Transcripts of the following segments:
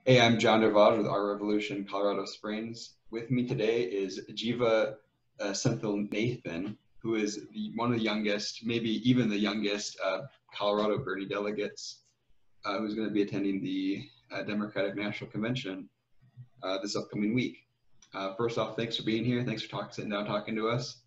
Hey, I'm John Dervaj with Our Revolution Colorado Springs. With me today is Jeeva Senthilnathan, who is one of the youngest, maybe even the youngest Colorado Bernie delegates, who's going to be attending the Democratic National Convention this upcoming week. First off, thanks for being here. Thanks for sitting down talking to us.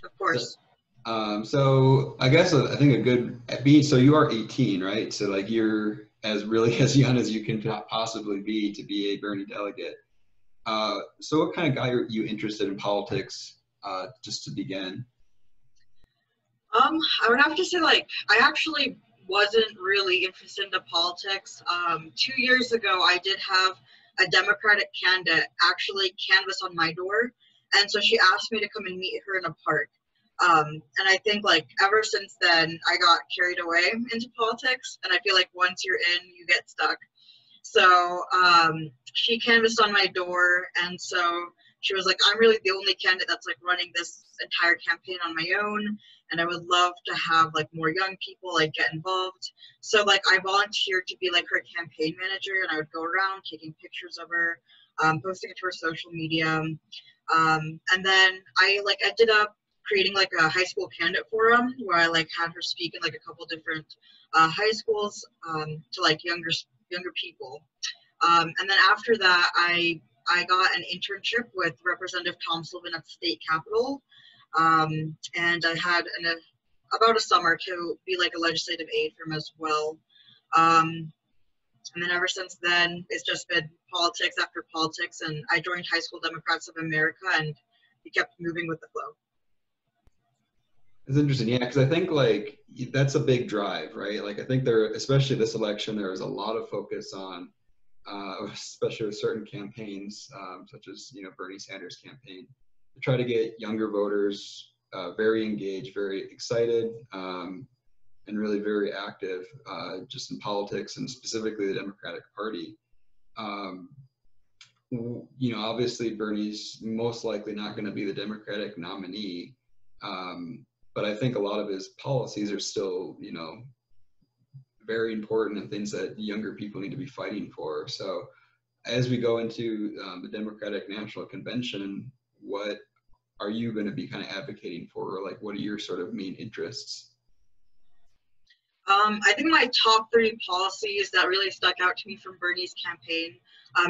Of course. So I guess I think a good so you are 18, right? So like you're as really as young as you can possibly be to be a Bernie delegate. So what kind of got you interested in politics, just to begin? I would have to say, I actually wasn't really interested into politics. 2 years ago, I did have a Democratic candidate actually canvass on my door, and so she asked me to come and meet her in a park. And I think, ever since then, I got carried away into politics, and I feel like once you're in, you get stuck. So she canvassed on my door, and so she was like, I'm really the only candidate that's running this entire campaign on my own, and I would love to have more young people get involved. So I volunteered to be her campaign manager, and I would go around taking pictures of her, posting it to her social media. And then I ended up creating a high school candidate forum where I had her speak in a couple different high schools to younger people. And then after that, I got an internship with Representative Tom Sullivan at the state capitol, and I had about a summer to be a legislative aide for him as well. And then ever since then, it's just been politics after politics, and I joined High School Democrats of America, and we kept moving with the flow. It's interesting, yeah, because I think that's a big drive, right? I think especially this election, there was a lot of focus on, especially with certain campaigns, such as Bernie Sanders' campaign, to try to get younger voters very engaged, very excited, and really very active just in politics and specifically the Democratic Party. Obviously Bernie's most likely not going to be the Democratic nominee, but I think a lot of his policies are still, very important and things that younger people need to be fighting for. So as we go into the Democratic National Convention, what are you going to be kind of advocating for? Or what are your sort of main interests? I think my top three policies that really stuck out to me from Bernie's campaign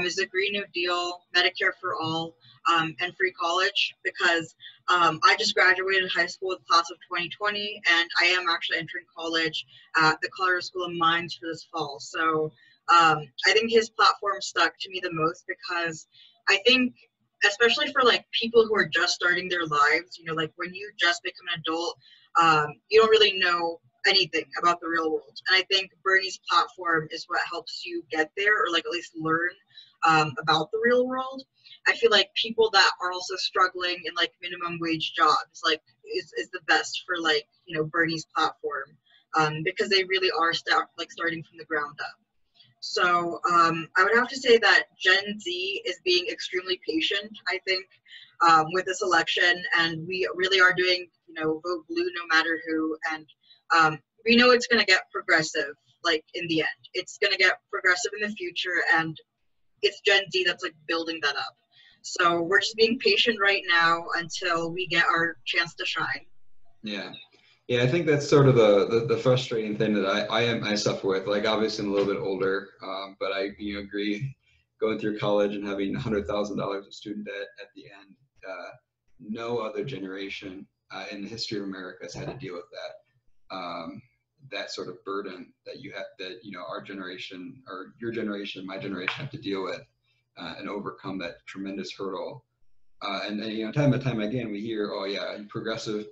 is the Green New Deal, Medicare for All, and free college, because I just graduated high school with the class of 2020, and I am actually entering college at the Colorado School of Mines for this fall. So I think his platform stuck to me the most because I think, especially for people who are just starting their lives, when you just become an adult, you don't really know anything about the real world. And I think Bernie's platform is what helps you get there, or at least learn about the real world. I feel like people that are also struggling in minimum wage jobs is the best for Bernie's platform, because they really are starting from the ground up. So I would have to say that Gen Z is being extremely patient, I think, with this election, and we really are doing vote blue no matter who, and we know it's going to get progressive, in the end. It's going to get progressive in the future, and it's Gen Z that's building that up. So we're just being patient right now until we get our chance to shine. Yeah. Yeah, I think that's sort of the frustrating thing that I suffer with. Obviously, I'm a little bit older, but I agree. Going through college and having $100,000 of student debt at the end, no other generation in the history of America has had to deal with that. That sort of burden that our generation or your generation, my generation have to deal with and overcome that tremendous hurdle. And then, time and time again, we hear, oh yeah, progressive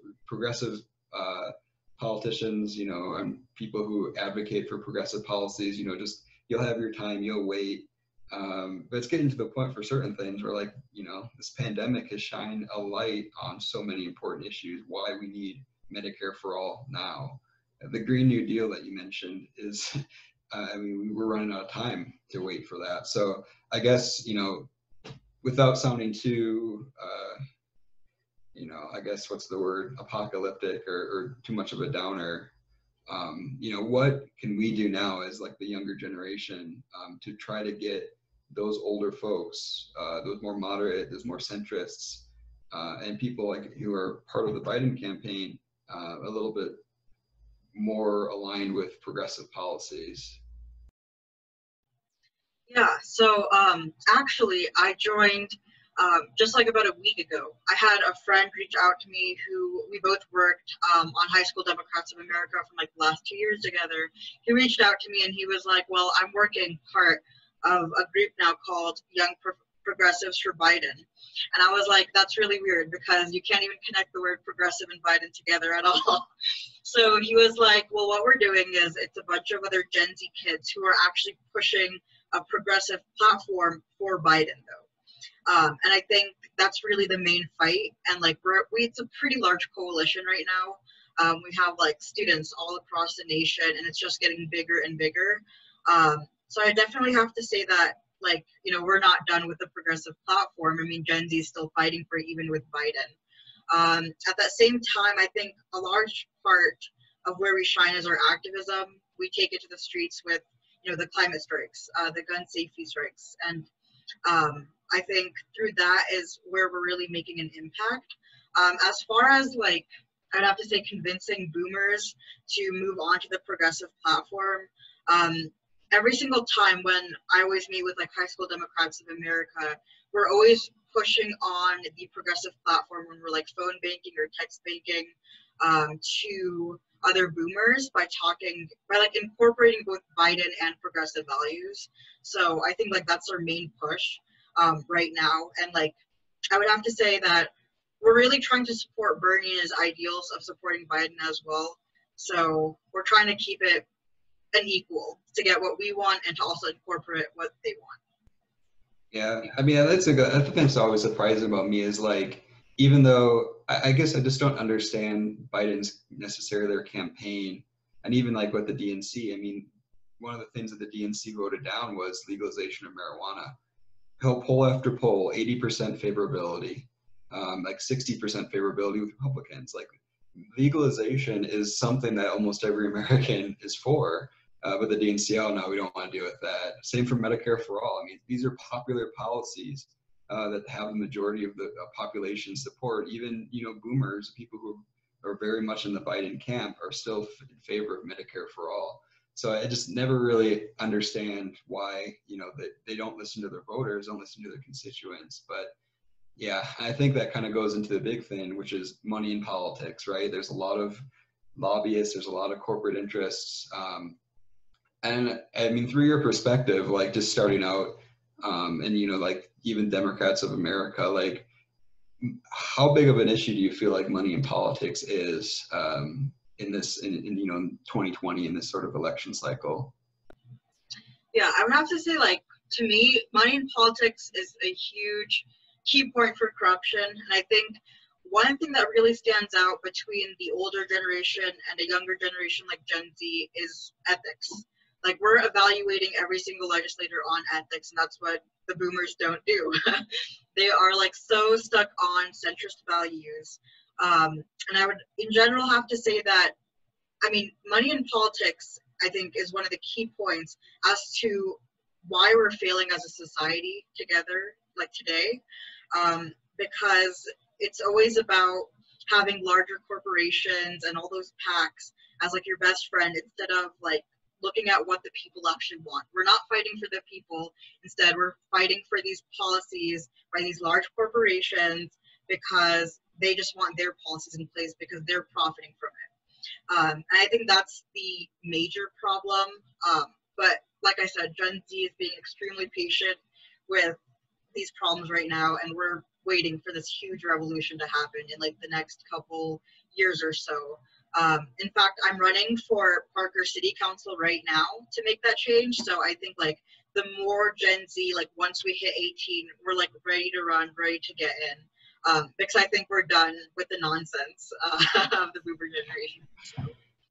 politicians, and people who advocate for progressive policies, just you'll have your time, you'll wait. But it's getting to the point for certain things where this pandemic has shined a light on so many important issues, why we need Medicare for all now. The Green New Deal that you mentioned is, we're running out of time to wait for that. So I guess, without sounding too, I guess what's the word, apocalyptic or too much of a downer, what can we do now as like the younger generation to try to get those older folks, those more moderate, those more centrists, and people like who are part of the Biden campaign, a little bit more aligned with progressive policies. Yeah, so actually, I joined just like about a week ago. I had a friend reach out to me who we both worked on High School Democrats of America from like the last 2 years together. He reached out to me and he was like, well, I'm working part of a group now called Young Progressives for Biden. And I was like, that's really weird because you can't even connect the word progressive and Biden together at all. So he was like, well, what we're doing is it's a bunch of other Gen Z kids who are actually pushing a progressive platform for Biden, though. And I think that's really the main fight. And like, it's a pretty large coalition right now. We have like students all across the nation, and it's just getting bigger and bigger. So I definitely have to say that, like, we're not done with the progressive platform. I mean, Gen Z is still fighting for it, even with Biden. At that same time, I think a large part of where we shine is our activism. We take it to the streets with, the climate strikes, the gun safety strikes. And I think through that is where we're really making an impact. As far as like, I'd have to say convincing boomers to move on to the progressive platform. Every single time when I always meet with like High School Democrats of America, we're always pushing on the progressive platform when we're like phone banking or text banking to other boomers by like incorporating both Biden and progressive values. So I think like that's our main push right now. And like, I would have to say that we're really trying to support Bernie and his ideals of supporting Biden as well. So we're trying to keep it an equal to get what we want and to also incorporate what they want. Yeah, I mean, that's the thing that's always surprising about me is like, even though I guess I just don't understand Biden's necessarily their campaign, and even like with the DNC. I mean, one of the things that the DNC voted down was legalization of marijuana. Poll after poll, 80% favorability, like 60% favorability with Republicans. Like legalization is something that almost every American is for. But the DNC, oh no, we don't want to deal with that. Same for Medicare for all. I mean, these are popular policies that have the majority of the population support. Even boomers, people who are very much in the Biden camp, are still in favor of Medicare for all. So I just never really understand why they don't listen to their voters, don't listen to their constituents. But yeah, I think that kind of goes into the big thing, which is money in politics, right? There's a lot of lobbyists, there's a lot of corporate interests. And I mean, through your perspective, like just starting out, and like even Democrats of America, like how big of an issue do you feel like money in politics is in 2020 in this sort of election cycle? Yeah, I would have to say, like, to me, money in politics is a huge key point for corruption. And I think one thing that really stands out between the older generation and a younger generation like Gen Z is ethics. Like, we're evaluating every single legislator on ethics, and that's what the boomers don't do. They are like so stuck on centrist values. And I would in general have to say that, I mean, money in politics, I think, is one of the key points as to why we're failing as a society together, like today, because it's always about having larger corporations and all those PACs as like your best friend instead of like looking at what the people actually want. We're not fighting for the people. Instead, we're fighting for these policies by these large corporations because they just want their policies in place because they're profiting from it. And I think that's the major problem. But like I said, Gen Z is being extremely patient with these problems right now, and we're waiting for this huge revolution to happen in like the next couple years or so. In fact, I'm running for Parker City Council right now to make that change. So I think like the more Gen Z, like once we hit 18, we're like ready to run, ready to get in. Because I think we're done with the nonsense of the boomer generation. So.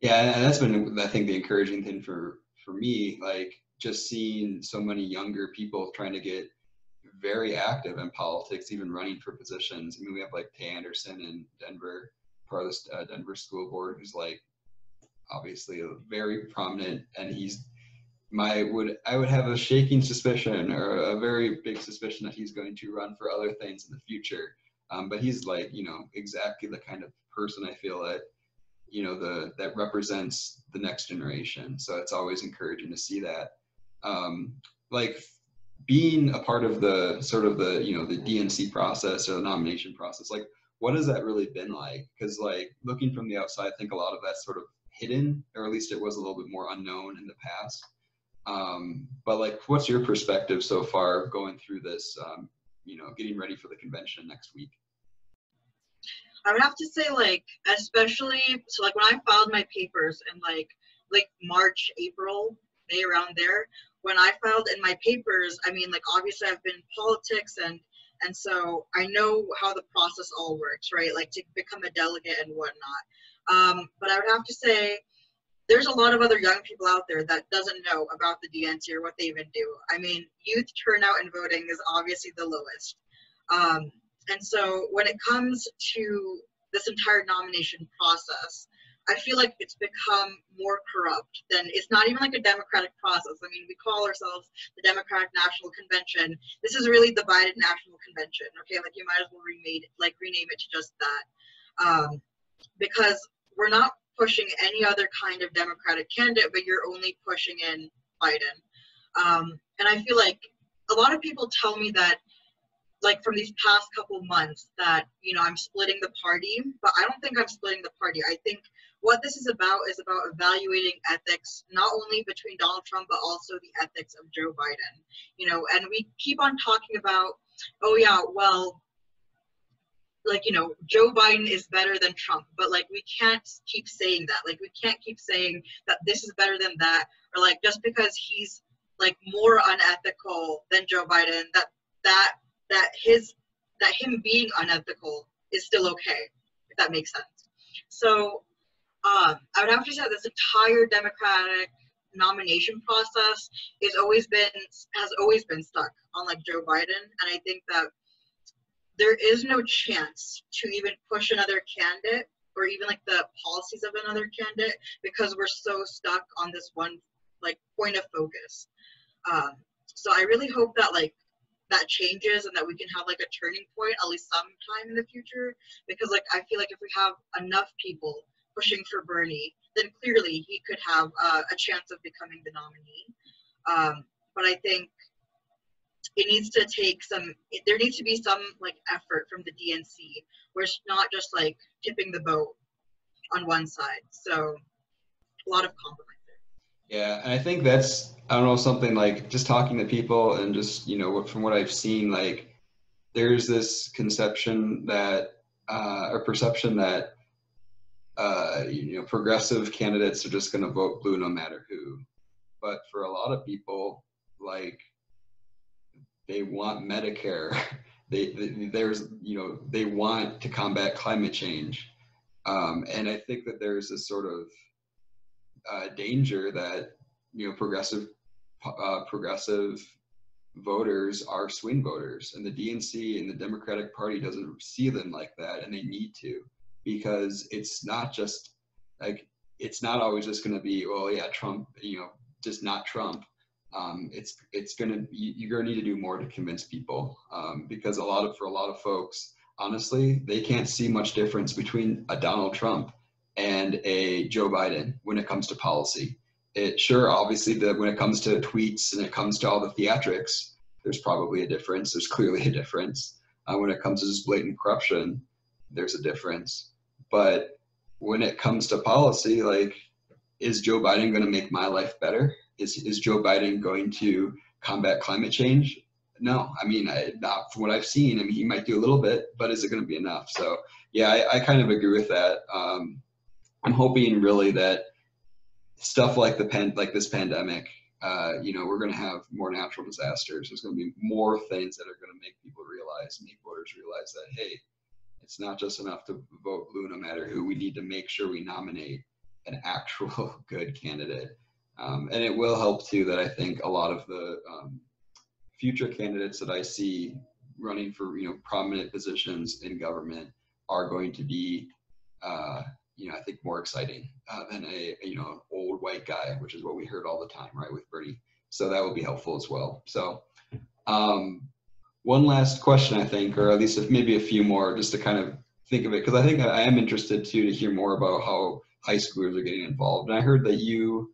Yeah, and that's been, I think, the encouraging thing for me, like just seeing so many younger people trying to get very active in politics, even running for positions. I mean, we have like Tay Anderson in Denver, part of this Denver school board, who's like obviously very prominent, and I would have a shaking suspicion, or a very big suspicion, that he's going to run for other things in the future. But he's like, exactly the kind of person I feel that, that represents the next generation. So it's always encouraging to see that. Like being a part of the sort of the, the DNC process or the nomination process, like what has that really been like? Because like looking from the outside, I think a lot of that's sort of hidden, or at least it was a little bit more unknown in the past. But like, what's your perspective so far going through this, getting ready for the convention next week? I would have to say, like, especially, so like when I filed my papers in like March, April, May, around there, when I filed in my papers, I mean, like, obviously I've been in politics, and so I know how the process all works, right? Like to become a delegate and whatnot. But I would have to say there's a lot of other young people out there that doesn't know about the DNC or what they even do. I mean, youth turnout in voting is obviously the lowest. And so when it comes to this entire nomination process, I feel like it's become more corrupt than, it's not even like a democratic process. I mean, we call ourselves the Democratic National Convention. This is really the Biden National Convention. Okay, like you might as well rename it to just that. Because we're not pushing any other kind of Democratic candidate, but you're only pushing in Biden. And I feel like a lot of people tell me that, like from these past couple months, that I'm splitting the party, but I don't think I'm splitting the party. I think what this is about evaluating ethics, not only between Donald Trump but also the ethics of Joe Biden. And we keep on talking about, oh yeah, well, like, Joe Biden is better than Trump, but like we can't keep saying that. Like we can't keep saying that this is better than that, or like just because he's like more unethical than Joe Biden, that him being unethical is still okay, if that makes sense. So I would have to say that this entire Democratic nomination process has always been stuck on like Joe Biden, and I think that there is no chance to even push another candidate or even like the policies of another candidate, because we're so stuck on this one like point of focus. So I really hope that like that changes and that we can have like a turning point at least sometime in the future, because like I feel like if we have enough people pushing for Bernie, then clearly he could have a chance of becoming the nominee. But I think there needs to be some like effort from the DNC where it's not just like tipping the boat on one side. So a lot of compromise there. Yeah, and I think that's, I don't know, something like just talking to people and just, from what I've seen, like there's this conception that, or perception that, progressive candidates are just going to vote blue no matter who. But for a lot of people, like they want Medicare, they want to combat climate change. And I think that there's this sort of danger that progressive voters are swing voters, and the DNC and the Democratic Party doesn't see them like that, and they need to, because it's not just like, it's not always just going to be, well, yeah, Trump, just not Trump. It's gonna, you're gonna need to do more to convince people, because for a lot of folks, honestly, they can't see much difference between a Donald Trump and a Joe Biden when it comes to policy. Obviously, when it comes to tweets and it comes to all the theatrics, there's probably a difference. There's clearly a difference. When it comes to just blatant corruption, there's a difference. But when it comes to policy, like, is Joe Biden going to make my life better? Is Joe Biden going to combat climate change? No, I mean, not from what I've seen. I mean, he might do a little bit, but is it going to be enough? So yeah, I kind of agree with that. I'm hoping really that stuff like this pandemic, we're going to have more natural disasters. There's going to be more things that are going to make voters realize that, hey, it's not just enough to vote blue no matter who. We need to make sure we nominate an actual good candidate. And it will help too that I think a lot of the future candidates that I see running for prominent positions in government are going to be I think more exciting than a an old white guy, which is what we heard all the time, right, with Bernie. So that would be helpful as well. So one last question, I think, or at least if maybe a few more, just to kind of think of it, because I think I am interested too to hear more about how high schoolers are getting involved. And I heard that you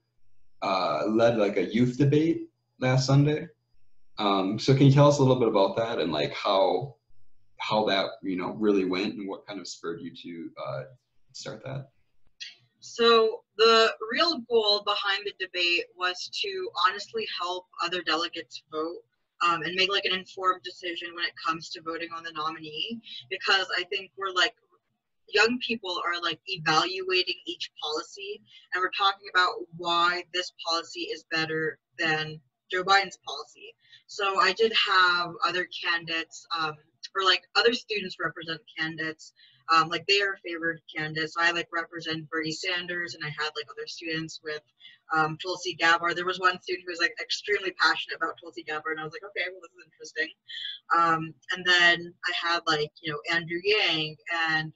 led like a youth debate last Sunday. So can you tell us a little bit about that and like how that really went and what kind of spurred you to start that? So the real goal behind the debate was to honestly help other delegates vote, and make like an informed decision when it comes to voting on the nominee, because I think we're like young people are like evaluating each policy, and we're talking about why this policy is better than Joe Biden's policy. So I did have other candidates, or like other students represent candidates, like they are favored candidates. So I like represent Bernie Sanders, and I had like other students with Tulsi Gabbard. There was one student who was like extremely passionate about Tulsi Gabbard, and I was like, okay, well, this is interesting. And then I had like Andrew Yang and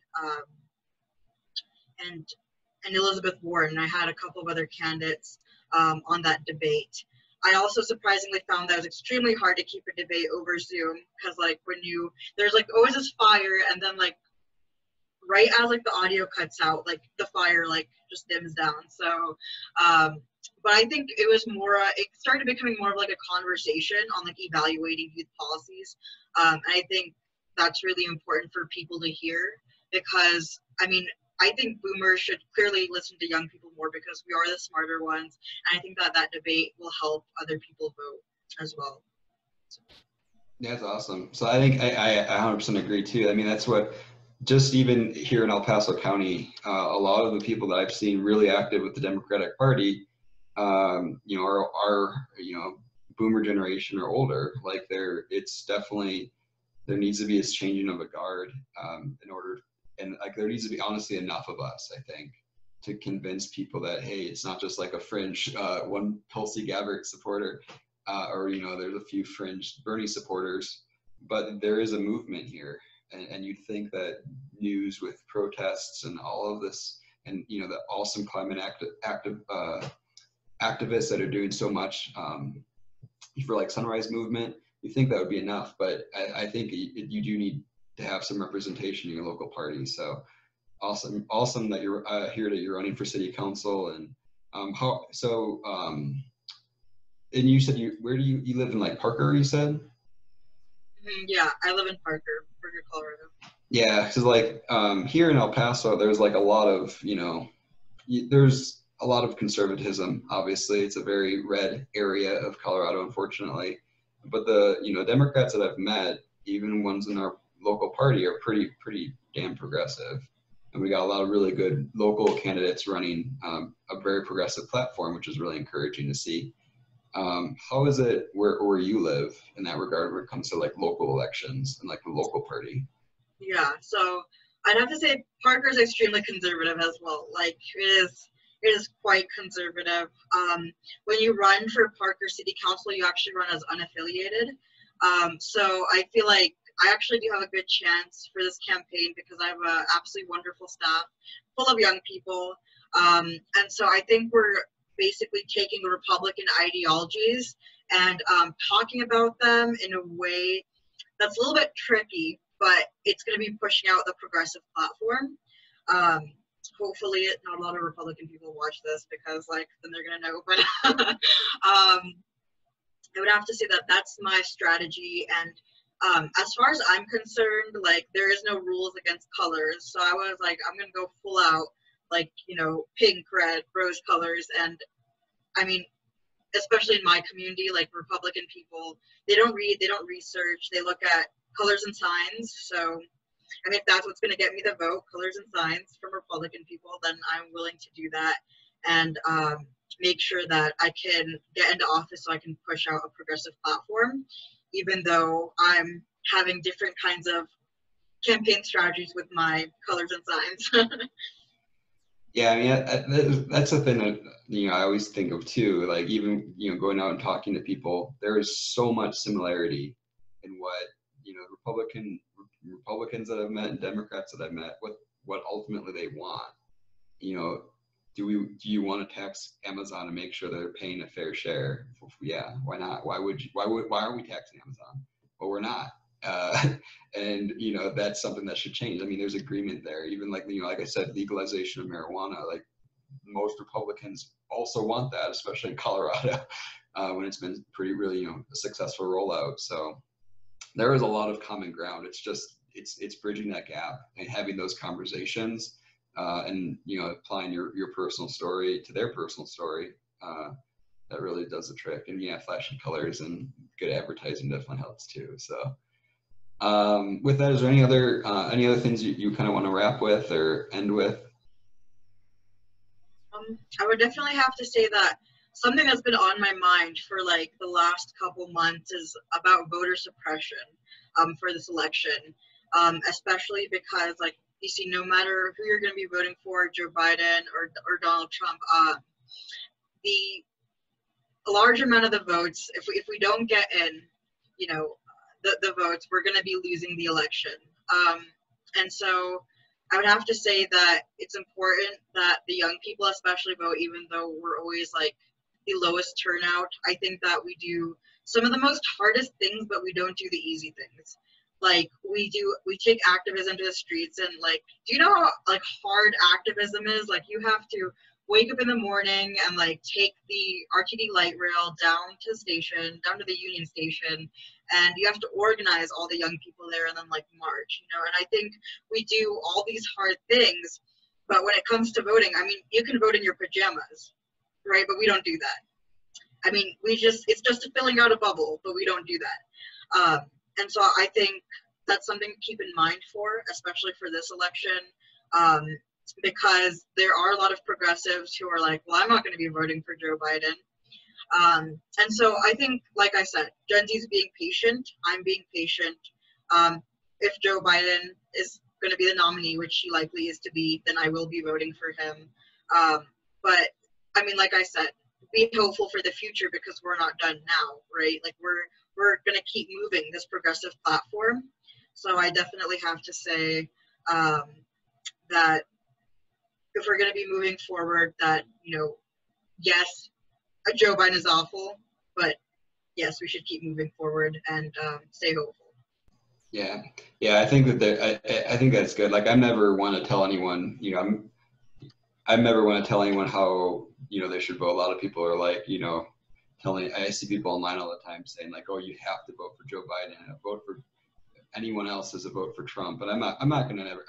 and Elizabeth Warren. I had a couple of other candidates on that debate. I also surprisingly found that it was extremely hard to keep a debate over Zoom, because like there's like always this fire, and then like right as like the audio cuts out, like the fire like just dims down. So but I think it was more it started becoming more of like a conversation on like evaluating youth policies. And I think that's really important for people to hear, because I mean, I think boomers should clearly listen to young people more, because we are the smarter ones, and I think that debate will help other people vote as well. Yeah, that's awesome. So I think I 100% agree too. I mean, that's what, just even here in El Paso County, a lot of the people that I've seen really active with the Democratic Party, are boomer generation or older. Like it's definitely, there needs to be this changing of a guard in order, and like there needs to be honestly enough of us, I think, to convince people that hey, it's not just like a fringe one Tulsi Gabbard supporter, or there's a few fringe Bernie supporters, but there is a movement here, and you'd think that news with protests and all of this, and the awesome climate activists that are doing so much for like Sunrise Movement, you think that would be enough, but I think you do need to have some representation in your local party. So awesome that you're here, that you're running for city council. And and you said where do you live in, like Parker, you said? Yeah, I live in Parker, Colorado. Yeah, because like here in El Paso, there's like a lot of there's a lot of conservatism. Obviously, it's a very red area of Colorado, unfortunately. But the Democrats that I've met, even ones in our local party, are pretty damn progressive. And we got a lot of really good local candidates running a very progressive platform, which is really encouraging to see. How is it where you live in that regard when it comes to like local elections and like the local party? Yeah, so I'd have to say Parker's extremely conservative as well. Like it is quite conservative. When you run for Parker City Council, you actually run as unaffiliated. So I feel like I actually do have a good chance for this campaign, because I have an absolutely wonderful staff full of young people. And so I think we're basically taking the Republican ideologies and talking about them in a way that's a little bit tricky, but it's going to be pushing out the progressive platform. Hopefully not a lot of Republican people watch this, because like then they're going to know, but I would have to say that that's my strategy. And as far as I'm concerned, like there is no rules against colors. So I was like, I'm going to go full out, like, pink, red, rose colors. And I mean, especially in my community, like Republican people, they don't read, they don't research, they look at colors and signs. So I mean, if that's what's going to get me the vote, colors and signs from Republican people, then I'm willing to do that, and make sure that I can get into office so I can push out a progressive platform, even though I'm having different kinds of campaign strategies with my colors and signs. Yeah, I mean, that's the thing that I always think of too. Like even going out and talking to people, there is so much similarity in what Republicans that I've met and Democrats that I've met, what ultimately they want. you know, do you want to tax Amazon and make sure they're paying a fair share? Yeah, why not? Why are we taxing Amazon? Well, we're not. And you know, that's something that should change. I mean, there's agreement there. Even like, you know, like I said, legalization of marijuana, like most Republicans also want that, especially in Colorado, when it's been really, you know, a successful rollout. So there is a lot of common ground. It's just, it's bridging that gap and having those conversations, and, you know, applying your personal story to their personal story. That really does the trick. And yeah, flashing colors and good advertising definitely helps too. So with that, is there any other things you kind of want to wrap with or end with? I would definitely have to say that something that's been on my mind for like the last couple months is about voter suppression for this election, especially because, like, you see, no matter who you're going to be voting for, Joe Biden or Donald Trump, the large amount of the votes, if we don't get in, you know, the votes, we're going to be losing the election. And so I would have to say that it's important that the young people especially vote, even though we're always like the lowest turnout. I think that we do some of the most hardest things, but we don't do the easy things. Like we take activism to the streets, and like, do you know how like hard activism is? Like you have to wake up in the morning and like take the RTD light rail down to the station, down to the Union Station, and you have to organize all the young people there and then like march, you know. And I think we do all these hard things, but when it comes to voting, I mean, you can vote in your pajamas, right? But we don't do that. I mean, it's just filling out a bubble, but we don't do that. And so I think that's something to keep in mind for, especially for this election, because there are a lot of progressives who are like, well, I'm not going to be voting for Joe Biden. And so I think, like I said, Gen Z is being patient. I'm being patient. If Joe Biden is going to be the nominee, which he likely is to be, then I will be voting for him. But I mean, like I said, be hopeful for the future because we're not done now, right? Like we're going to keep moving this progressive platform. So I definitely have to say that if we're going to be moving forward, that, you know, yes, Joe Biden is awful, but yes, we should keep moving forward and stay hopeful. Yeah, I think that I think that's good. Like I never want to tell anyone, you know, I never want to tell anyone how, you know, they should vote. A lot of people are like, you know, I see people online all the time saying like, oh, you have to vote for Joe Biden, and a vote for anyone else is a vote for Trump. But I'm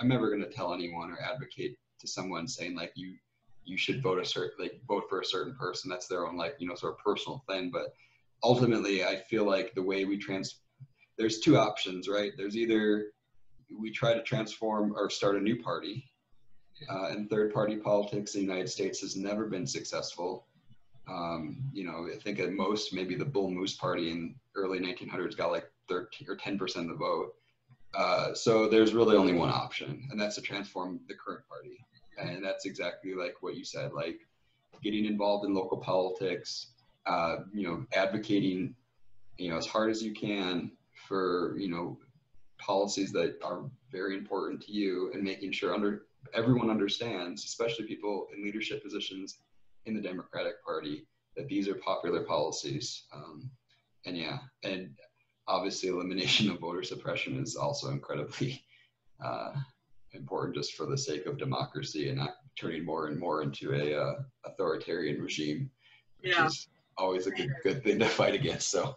never gonna tell anyone or advocate to someone saying like you should vote for a certain person. That's their own, like, you know, sort of personal thing. But ultimately, I feel like the way there's two options, right? There's either we try to transform or start a new party, and third party politics in the United States has never been successful. You know, I think at most maybe the Bull Moose Party in early 1900s got like 13 or 10% of the vote. So there's really only one option, and that's to transform the current party. And that's exactly like what you said, like getting involved in local politics, you know, advocating, you know, as hard as you can for, you know, policies that are very important to you, and making sure everyone understands, especially people in leadership positions in the Democratic Party, that these are popular policies. And yeah, and obviously elimination of voter suppression is also incredibly important, just for the sake of democracy and not turning more and more into a authoritarian regime, which is always a good thing to fight against. So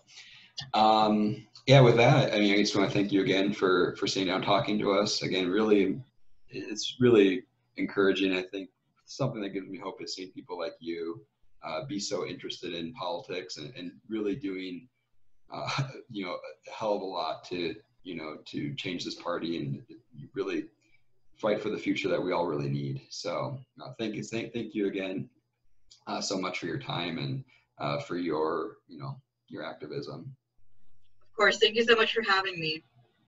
yeah, with that, I mean, I just want to thank you again for sitting down talking to us again. Really, it's really encouraging. I think something that gives me hope is seeing people like you be so interested in politics and really doing you know, a hell of a lot to, you know, to change this party and really fight for the future that we all really need. So thank you again so much for your time and for your, you know, your activism. Of course, thank you so much for having me.